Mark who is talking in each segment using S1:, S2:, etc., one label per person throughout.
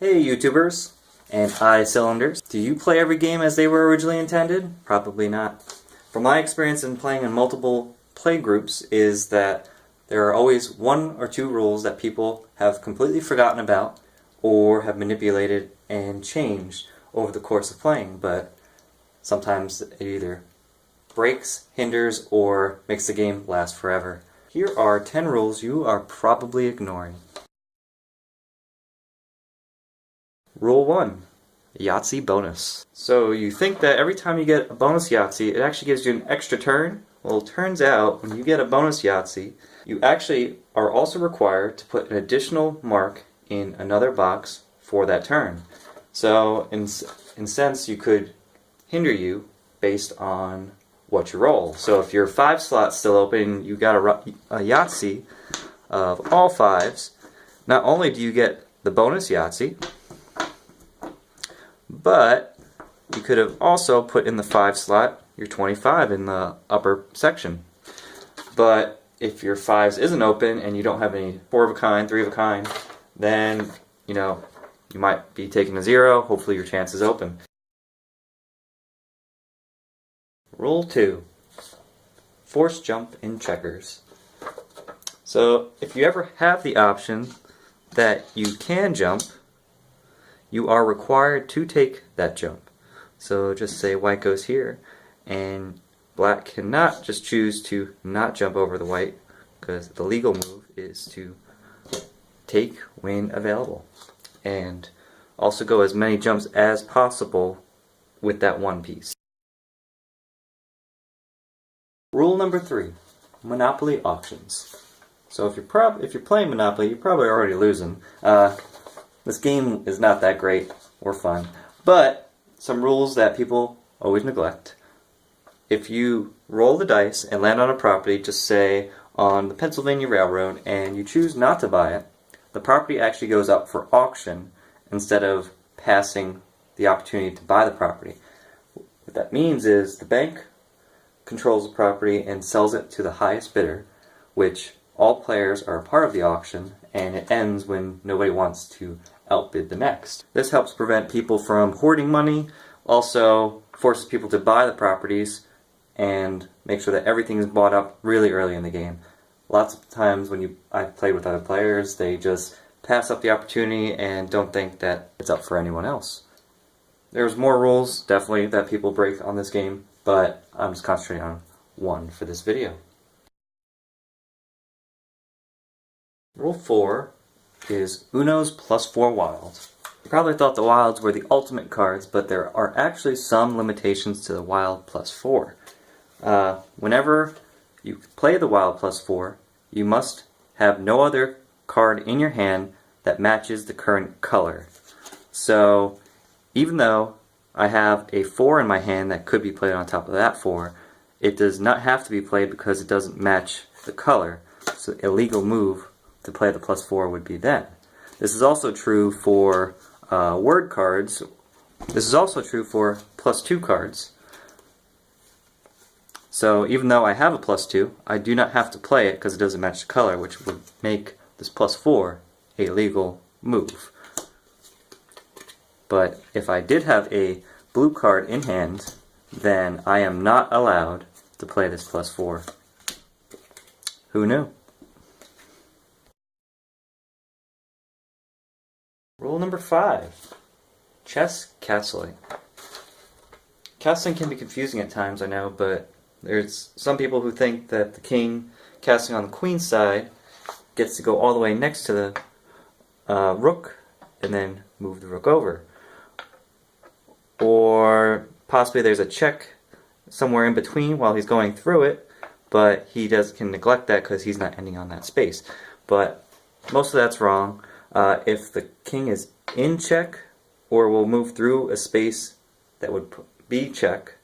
S1: Hey YouTubers and iCylinders. Do you play every game as they were originally intended? Probably not. From my experience in playing in multiple play groups is that there are always one or two rules that people have completely forgotten about or have manipulated and changed over the course of playing, but sometimes it either breaks, hinders, or makes the game last forever. Here are 10 rules you are probably ignoring. Rule 1. Yahtzee bonus. So you think that every time you get a bonus Yahtzee, it actually gives you an extra turn? Well, it turns out when you get a bonus Yahtzee, you actually are also required to put an additional mark in another box for that turn. So in sense, you could hinder you based on what you roll. So if your 5 slot's still open, you got a Yahtzee of all 5s, not only do you get the bonus Yahtzee, but you could have also put in the 5 slot your 25 in the upper section. But if your 5s isn't open and you don't have any 4 of a kind, 3 of a kind, then you might be taking a 0. Hopefully your chance is open. Rule 2. Force jump in checkers. So if you ever have the option that you can jump, you are required to take that jump. So just say white goes here, and black cannot just choose to not jump over the white, because the legal move is to take when available, and also go as many jumps as possible with that one piece. Rule number 3. Monopoly auctions. So if you're playing Monopoly, you're probably already losing. This game is not that great or fun, but some rules that people always neglect. If you roll the dice and land on a property, just say on the Pennsylvania Railroad, and you choose not to buy it, the property actually goes up for auction instead of passing the opportunity to buy the property. What that means is the bank controls the property and sells it to the highest bidder, which all players are a part of the auction, and it ends when nobody wants to outbid the next. This helps prevent people from hoarding money, also forces people to buy the properties, and make sure that everything is bought up really early in the game. Lots of times when I've played with other players, they just pass up the opportunity and don't think that it's up for anyone else. There's more rules, definitely, that people break on this game, but I'm just concentrating on one for this video. Rule 4 is Uno's +4 wilds. You probably thought the wilds were the ultimate cards, but there are actually some limitations to the wild +4. Whenever you play the wild +4, you must have no other card in your hand that matches the current color. So even though I have a 4 in my hand that could be played on top of that 4, it does not have to be played because it doesn't match the color. So a legal move to play the +4 would be then. This is also true for word cards. This is also true for +2 cards. So even though I have a +2, I do not have to play it because it doesn't match the color, which would make this +4 a legal move. But if I did have a blue card in hand, then I am not allowed to play this +4. Who knew? Rule number 5. Chess castling. Castling can be confusing at times, I know, but there's some people who think that the king castling on the queen's side gets to go all the way next to the rook and then move the rook over. Or possibly there's a check somewhere in between while he's going through it, but he can neglect that because he's not ending on that space. But most of that's wrong. If the king is in check or will move through a space that would be check,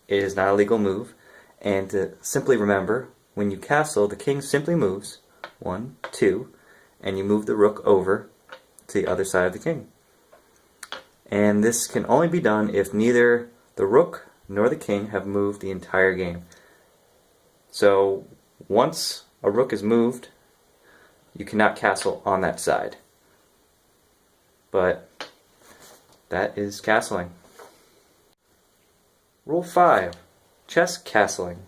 S1: it is not a legal move. And to simply remember, when you castle, the king simply moves 1, 2, and you move the rook over to the other side of the king. And this can only be done if neither the rook nor the king have moved the entire game. So once a rook is moved, you cannot castle on that side. But that is castling. Rule 5. Chess castling.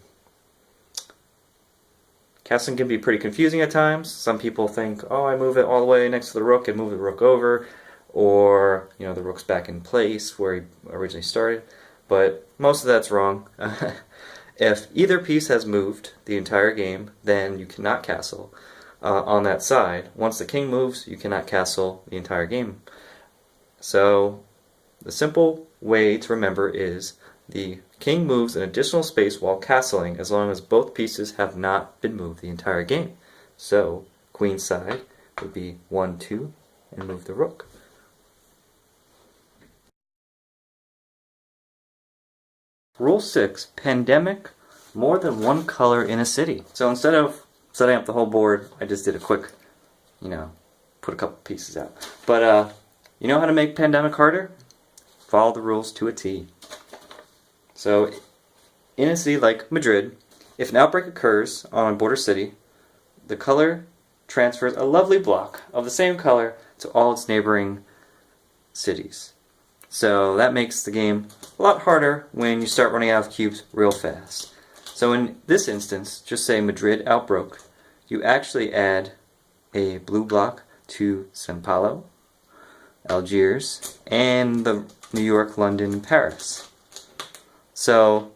S1: Castling can be pretty confusing at times. Some people think, oh, I move it all the way next to the rook and move the rook over, or, you know, the rook's back in place where he originally started. But most of that's wrong. If either piece has moved the entire game, then you cannot castle on that side. Once the king moves, you cannot castle the entire game. So the simple way to remember is the king moves an additional space while castling as long as both pieces have not been moved the entire game. So queen's side would be 1, 2, and move the rook. Rule 6, pandemic, more than one color in a city. So instead of setting up the whole board, I just did a quick, put a couple pieces out. But you know how to make pandemic harder? Follow the rules to a T. So in a city like Madrid, if an outbreak occurs on a border city, the color transfers a lovely block of the same color to all its neighboring cities. So that makes the game a lot harder when you start running out of cubes real fast. So in this instance, just say Madrid outbroke, you actually add a blue block to Sao Paulo, Algiers, and the New York, London, Paris. So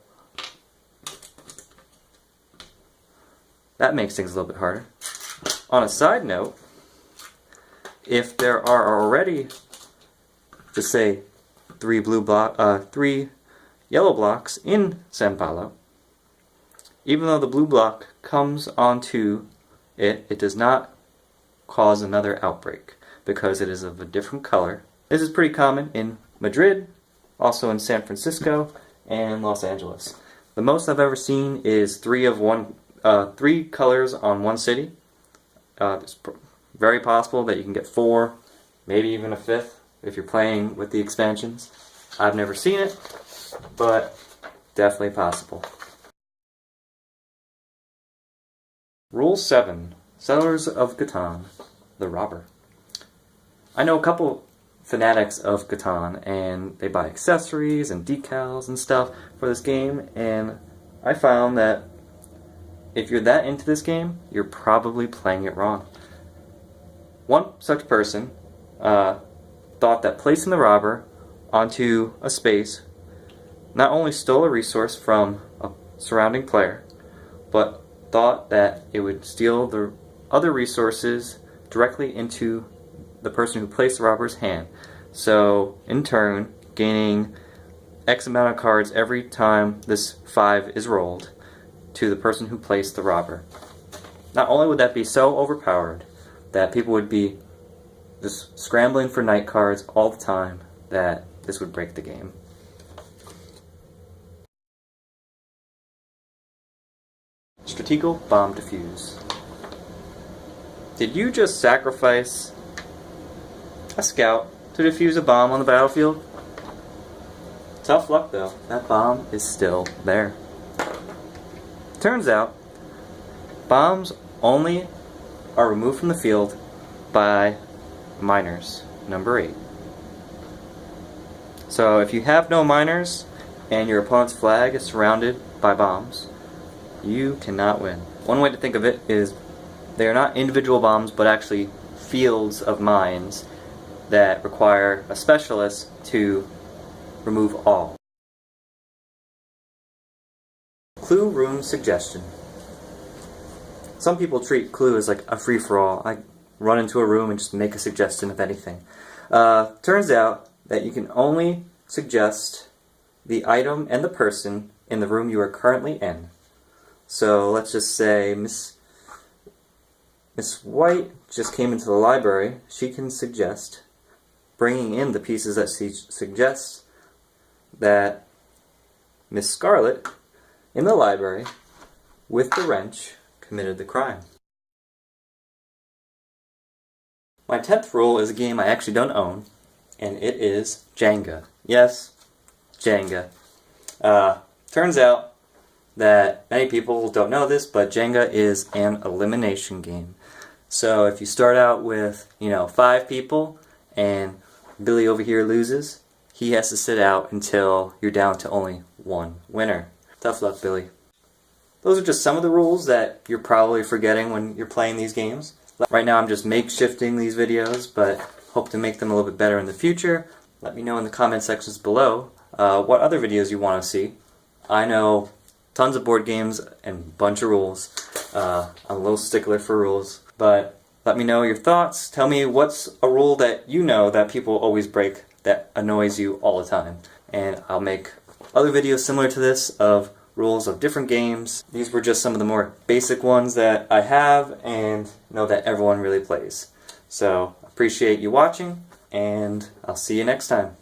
S1: that makes things a little bit harder. On a side note, if there are already, just say, 3 yellow blocks in Sao Paulo, even though the blue block comes onto it, it does not cause another outbreak because it is of a different color. This is pretty common in Madrid, also in San Francisco, and Los Angeles. The most I've ever seen is 3 colors on one city. It's very possible that you can get 4, maybe even a 5th if you're playing with the expansions. I've never seen it, but definitely possible. Rule 7. Settlers of Catan, the robber. I know a couple fanatics of Catan, and they buy accessories and decals and stuff for this game, and I found that if you're that into this game, you're probably playing it wrong. One such person thought that placing the robber onto a space not only stole a resource from a surrounding player, but thought that it would steal the other resources directly into the person who placed the robber's hand. So, in turn, gaining X amount of cards every time this 5 is rolled to the person who placed the robber. Not only would that be so overpowered that people would be just scrambling for knight cards all the time, that this would break the game. Strategical bomb defuse. Did you just sacrifice a scout to defuse a bomb on the battlefield? Tough luck though, that bomb is still there. Turns out, bombs only are removed from the field by miners, number 8. So if you have no miners and your opponent's flag is surrounded by bombs, you cannot win. One way to think of it is they are not individual bombs, but actually fields of mines that require a specialist to remove all. Clue room suggestion. Some people treat Clue as like a free-for-all. I run into a room and just make a suggestion of anything. Turns out that you can only suggest the item and the person in the room you are currently in. So let's just say Miss White just came into the library. She can suggest bringing in the pieces that she suggests that Miss Scarlet in the library with the wrench committed the crime. My 10th rule is a game I actually don't own, and it is Jenga. Yes, Jenga. Turns out that many people don't know this, but Jenga is an elimination game. So if you start out with, 5 people, and Billy over here loses, he has to sit out until you're down to only one winner. Tough luck, Billy. Those are just some of the rules that you're probably forgetting when you're playing these games. Right now I'm just makeshifting these videos, but hope to make them a little bit better in the future. Let me know in the comment sections below what other videos you want to see. I know tons of board games and a bunch of rules. I'm a little stickler for rules, but let me know your thoughts. Tell me what's a rule that you know that people always break that annoys you all the time. And I'll make other videos similar to this of rules of different games. These were just some of the more basic ones that I have and know that everyone really plays. So, appreciate you watching, and I'll see you next time.